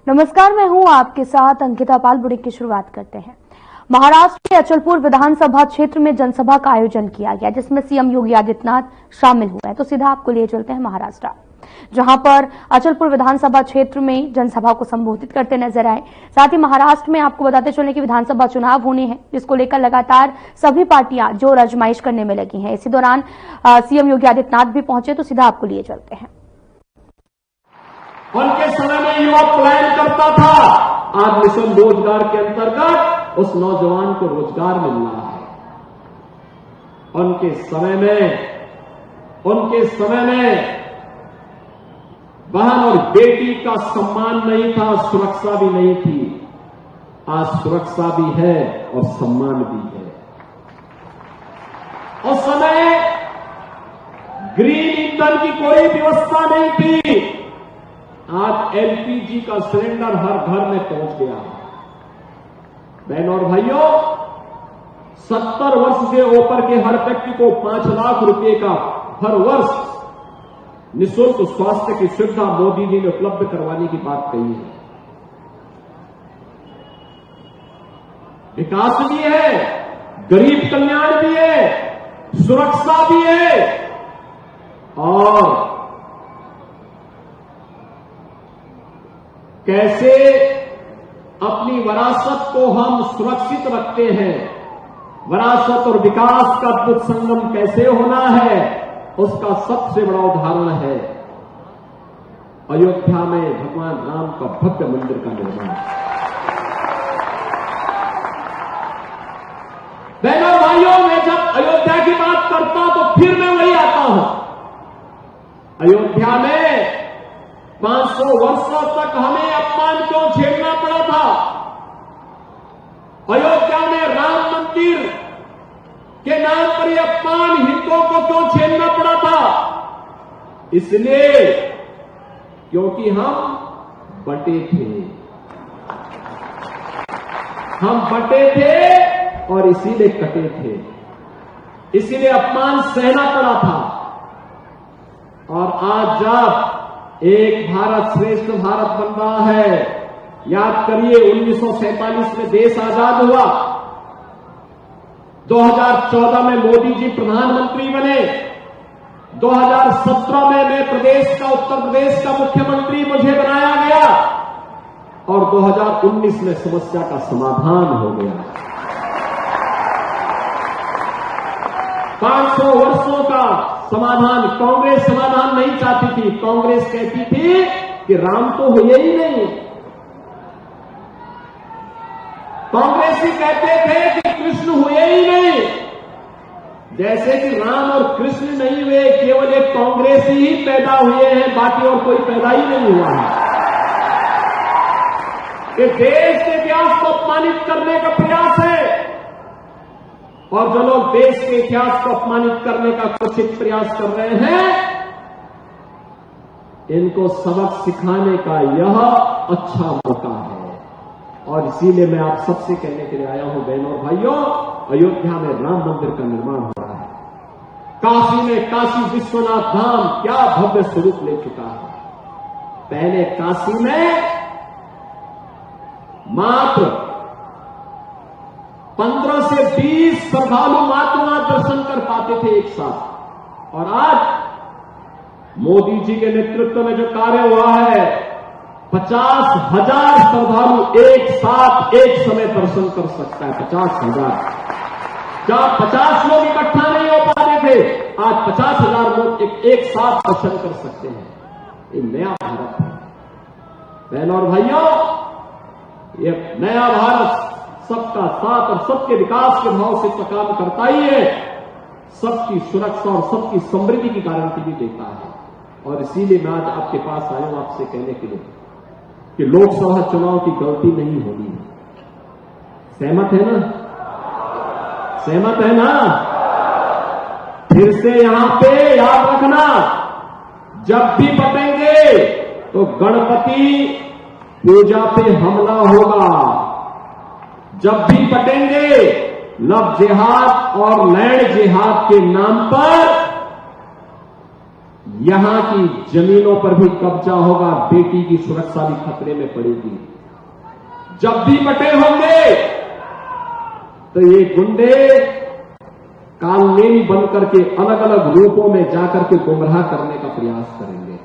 नमस्कार, मैं हूं आपके साथ अंकिता पाल। बुलेटिन की शुरुआत करते हैं। महाराष्ट्र के अचलपुर विधानसभा क्षेत्र में जनसभा का आयोजन किया गया, जिसमें सीएम योगी आदित्यनाथ शामिल हुए। तो सीधा आपको लिए चलते हैं महाराष्ट्र, जहां पर अचलपुर विधानसभा क्षेत्र में जनसभा को संबोधित करते नजर आए। साथ ही महाराष्ट्र में आपको बताते चलें कि विधानसभा चुनाव होने हैं, जिसको लेकर लगातार सभी पार्टियां जोर आजमाइश करने में लगी हैं। इसी दौरान सीएम योगी आदित्यनाथ भी पहुंचे। तो सीधा आपको लिए चलते हैं। उनके समय में युवा पलायन करता था, आज मिशन रोजगार के अंतर्गत उस नौजवान को रोजगार मिल रहा है। उनके समय में बहन और बेटी का सम्मान नहीं था, सुरक्षा भी नहीं थी। आज सुरक्षा भी है और सम्मान भी है। उस समय ग्रीन ईंधन की कोई व्यवस्था नहीं थी। आज एलपीजी का सिलेंडर हर घर में पहुंच गया। बहनों और भाइयों, 70 वर्ष से ऊपर के हर व्यक्ति को 5 लाख रुपए का हर वर्ष निःशुल्क स्वास्थ्य की सुविधा मोदी जी ने उपलब्ध करवाने की बात कही है। विकास भी है, गरीब कल्याण भी है, सुरक्षा भी है और कैसे अपनी विरासत को हम सुरक्षित रखते हैं, विरासत और विकास का अद्भुत संगम कैसे होना है, उसका सबसे बड़ा उदाहरण है अयोध्या में भगवान राम का भव्य मंदिर का निर्माण। बहनों भाइयों, मैं जब अयोध्या की बात करता हूं तो फिर मैं वही आता हूं। अयोध्या में 500 वर्षों तक हमें अपमान क्यों झेलना पड़ा था? अयोध्या में राम मंदिर के नाम पर यह अपमान हिंदुओं को क्यों झेलना पड़ा था? इसलिए क्योंकि हम बटे थे और इसीलिए कटे थे, इसीलिए अपमान सहना पड़ा था। और आज जब एक भारत श्रेष्ठ भारत बन रहा है, याद करिए 1947 में देश आजाद हुआ, 2014 में मोदी जी प्रधानमंत्री बने, 2017 में मैं उत्तर प्रदेश का मुख्यमंत्री मुझे बनाया गया और 2019 में समस्या का समाधान हो गया। 500 वर्षों का समाधान कांग्रेस समाधान नहीं चाहती थी। कांग्रेस कहती थी कि राम तो हुए ही नहीं। कांग्रेसी कहते थे कि कृष्ण हुए ही नहीं। जैसे कि राम और कृष्ण नहीं हुए, केवल एक कांग्रेसी ही पैदा हुए हैं, बाकी और कोई पैदा ही नहीं हुआ है। ये देश के इतिहास को अपमानित करने का प्रयास है और जो लोग देश के इतिहास को अपमानित करने का कुत्सित प्रयास कर रहे हैं, इनको सबक सिखाने का यह अच्छा मौका है। और इसीलिए मैं आप सबसे कहने के लिए आया हूं, बहनों और भाइयों, अयोध्या में राम मंदिर का निर्माण हो रहा है। काशी में काशी विश्वनाथ धाम क्या भव्य स्वरूप ले चुका है। पहले काशी में मात्र 15 से 20 श्रद्धालु मात्र वहां दर्शन कर पाते थे एक साथ, और आज मोदी जी के नेतृत्व में जो कार्य हुआ है, 50,000 श्रद्धालु एक साथ एक समय दर्शन कर सकता है। 50,000। जहां 50 लोग इकट्ठा नहीं हो पाते थे, आज 50,000 लोग एक साथ दर्शन कर सकते हैं। ये नया भारत है बहनों और भाइयों। ये नया भारत सबका साथ और सबके विकास के भाव से तो काम करता ही है, सबकी सुरक्षा और सबकी समृद्धि की गारंटी भी देता है। और इसीलिए मैं आज आपके पास आया हूं आपसे कहने के लिए कि लोकसभा चुनाव की गलती नहीं होनी है। सहमत है ना? सहमत है ना? फिर से यहां पे याद रखना, जब भी बटेंगे तो गणपति पूजा पे हमला होगा। जब भी बटेंगे लव जिहाद और लैंड जिहाद के नाम पर यहां की जमीनों पर भी कब्जा होगा, बेटी की सुरक्षा भी खतरे में पड़ेगी। जब भी बटे होंगे तो ये गुंडे कालनेमी बन करके अलग अलग रूपों में जाकर के गुमराह करने का प्रयास करेंगे।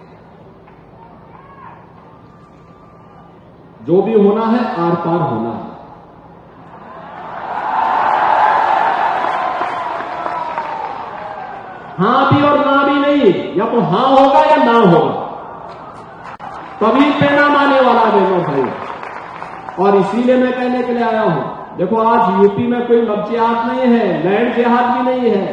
जो भी होना है आर पार होना है। हां भी और ना भी नहीं, या तो हां होगा या ना होगा, तभी पे ना माने वाला बहनों भाई। और इसीलिए मैं कहने के लिए आया हूं, देखो आज यूपी में कोई लव जिहाद नहीं है, लैंड जिहाद भी नहीं है।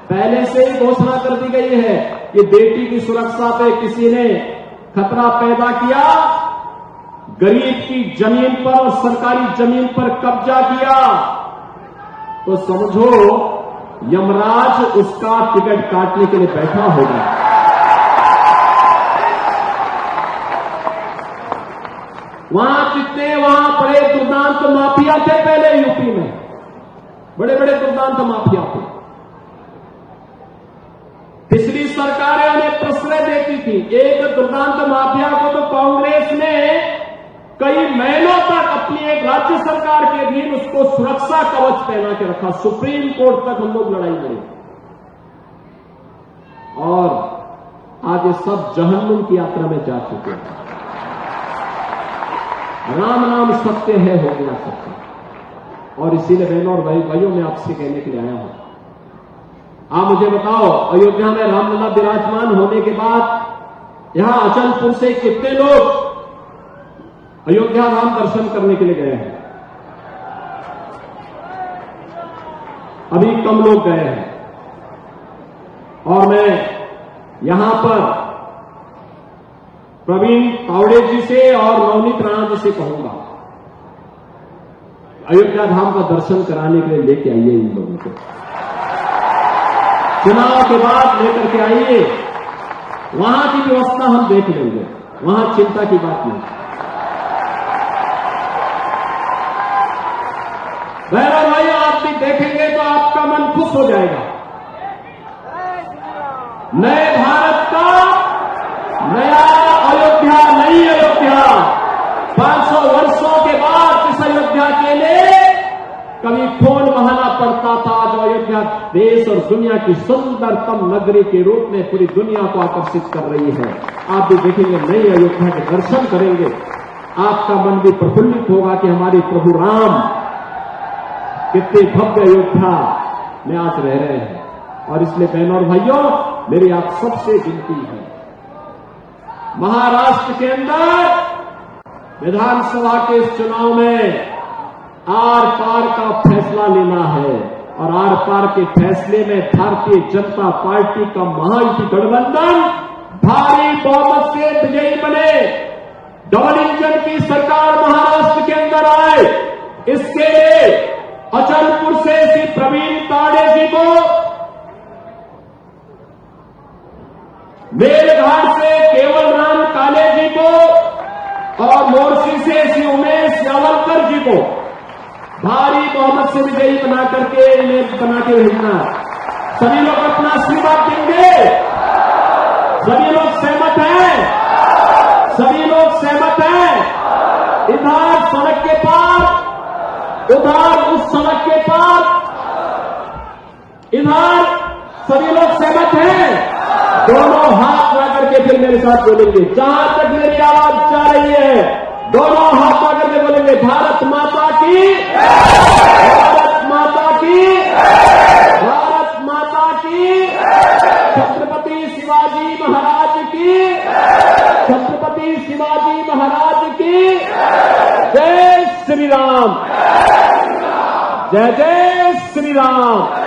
पहले से ही घोषणा कर दी गई है कि बेटी की सुरक्षा पे किसी ने खतरा पैदा किया, गरीब की जमीन पर और सरकारी जमीन पर कब्जा किया, तो समझो यमराज उसका टिकट काटने के लिए बैठा होगा। वहां बड़े दुर्दांत माफिया थे पहले यूपी में, बड़े बड़े दुर्दांत माफिया थे। पिछली सरकारें उन्हें प्रश्रय देती थी। एक दुर्दांत माफिया को तो कांग्रेस ने कई महीनों तक अपनी एक राज्य सरकार के अधीन उसको सुरक्षा कवच पहना के रखा। सुप्रीम कोर्ट तक हम लोग लड़ाई लड़े और आज ये सब जहन्नुम की यात्रा में जा चुके हैं। राम नाम सत्य है, हो गया सत्य। और इसीलिए बहनों और भाइयों मैं आपसे कहने के लिए आया हूं, आप मुझे बताओ, अयोध्या में रामलला विराजमान होने के बाद यहां अचलपुर से कितने लोग अयोध्या धाम दर्शन करने के लिए गए हैं? अभी कम लोग गए हैं। और मैं यहां पर प्रवीण तावड़े जी से और नवनीत राणा जी से कहूंगा, अयोध्या धाम का दर्शन कराने के लिए लेके आइए इन लोगों को। चुनाव के बाद लेकर के आइए, वहां की व्यवस्था हम देख लेंगे, वहां चिंता की बात नहीं। बहनों भाइयों, आप भी देखेंगे तो आपका मन खुश हो जाएगा। नए भारत का नया अयोध्या, नई अयोध्या, 500 वर्षों के बाद इस अयोध्या के लिए कभी खून बहाना पड़ता था, जो अयोध्या देश और दुनिया की सुंदरतम नगरी के रूप में पूरी दुनिया को आकर्षित कर रही है। आप भी देखेंगे, नई अयोध्या के दर्शन करेंगे, आपका मन भी प्रफुल्लित होगा कि हमारे प्रभु राम कितने भव्य अयोध्या में आज रह रहे हैं। और इसलिए बहनों और भाइयों, मेरी आप सबसे विनती है, महाराष्ट्र के अंदर विधानसभा के इस चुनाव में आर पार का फैसला लेना है। और आर पार के फैसले में भारतीय जनता पार्टी का महायुति गठबंधन भारी बहुमत से विजयी बने, डबल इंजन की सरकार महाराष्ट्र के अंदर आए। इसके लिए अचलपुर से श्री प्रवीण तावड़े जी को, मेलघाट से केवल राम काले जी को और मोर्शी से श्री उमेश यावलकर जी को भारी बहुमत से विजयी बना करके इन्हें बना के भेजना। सभी लोग अपना आशीर्वाद देंगे। सभी लोग सहमत हैं? सभी लोग सहमत हैं? इधर सड़क के पार, उधर उस सड़क के पार, इधर सभी लोग सहमत हैं? दोनों हाथ ला करके फिर मेरे साथ बोलेंगे, जहां तक मेरी आवाज जा रही है, दोनों हाथ ला करके बोलेंगे, भारत माता की, भारत माता की, भारत माता की, छत्रपति शिवाजी महाराज की, छत्रपति शिवाजी महाराज की जय श्री राम, जय जय श्री राम।